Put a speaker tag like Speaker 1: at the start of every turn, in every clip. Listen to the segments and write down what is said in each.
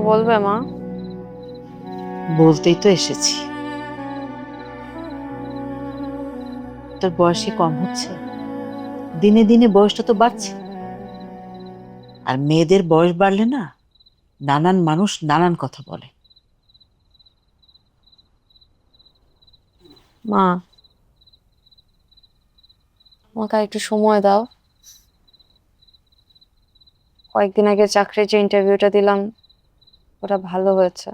Speaker 1: বলবে মা?
Speaker 2: বলতেই তো এসেছি। তোর বয়স কি কম হচ্ছে? দিনে দিনে বয়সটা তো বাড়ছে। আর মেয়েদের বয়স বাড়লে না, নানান মানুষ নানান কথা বলে।
Speaker 1: মা, আমাকে আর একটু সময় দাও। কয়েকদিন আগে চাকরির যে ইন্টারভিউটা দিলাম ওটা ভালো হয়েছে।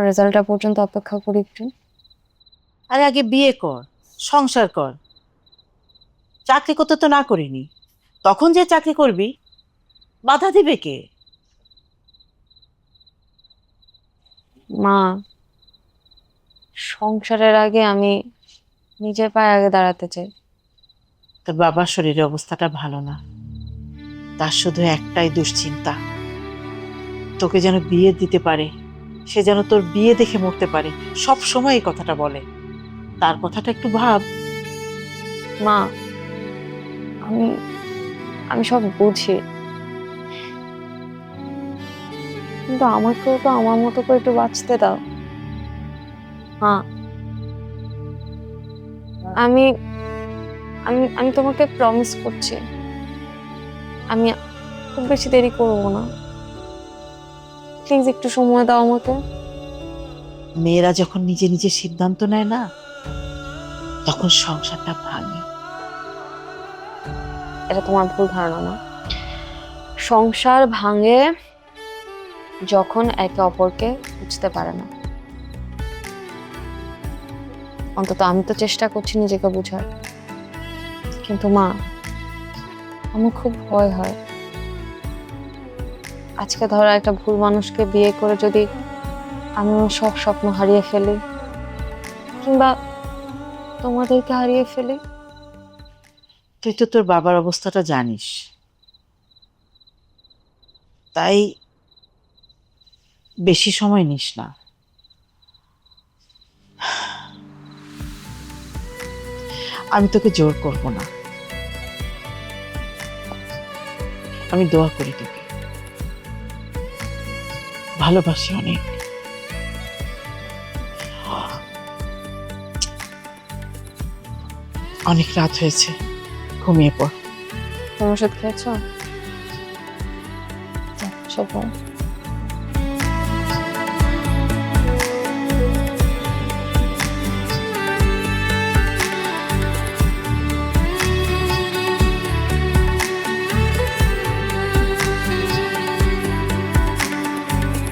Speaker 1: রেজাল্টটা পর্যন্ত অপেক্ষা করি একটু।
Speaker 2: আরে আগে বিয়ে কর, সংসার কর। চাকরি করতে তো না করিনি, তখন যে চাকরি করবি, বাধা দিবে কে?
Speaker 1: মা, সংসারের আগে আমি নিজের পায়ে আগে দাঁড়াতে চাই।
Speaker 2: তোর বাবার শরীরের অবস্থাটা ভালো না, তার শুধু একটাই দুশ্চিন্তা, তোকে যেন বিয়ে দিতে পারে, সে যেন তোর বিয়ে দেখে মরতে পারে। সব সময় এই কথাটা বলে। তার কথাটা একটু ভাব।
Speaker 1: মা, আমি আমি সব বুঝি, কিন্তু আমাকেও তো আমার মতো করে একটু বাঁচতে দাও। হ্যাঁ, আমি আমি আমি তোমাকে প্রমিস করছি, আমি খুব বেশি দেরি করবো না। প্লিজ একটু সময় দাও আমাকে।
Speaker 2: মেয়েরা যখন নিজে নিজে সিদ্ধান্ত নেয় না, তখন সংসারটা ভাঙে।
Speaker 1: এটা তোমার ভুল ধারণা না। সংসার ভাঙে যখন একে অপরকে বুঝতে পারে না। অন্তত আমি তো চেষ্টা করছি নিজেকে বুঝার, কিন্তু মা, আমার খুব ভয় হয় আজকে ধরো একটা ভুল মানুষকে বিয়ে করে যদি আমি আমার সব স্বপ্ন হারিয়ে ফেলি, কিংবা তোমাদেরকে হারিয়ে ফেলি।
Speaker 2: তুই তো তোর বাবার অবস্থাটা জানিস, তাই বেশি সময় নিস না। আমি তোকে জোর করব না, আমি দোয়া করি তোকে, ভালোবাসি অনেক। অনেক রাত হয়েছে, ঘুমিয়ে পড়।
Speaker 1: তুমি ওষুধ খেয়েছো? যাও, শোবো।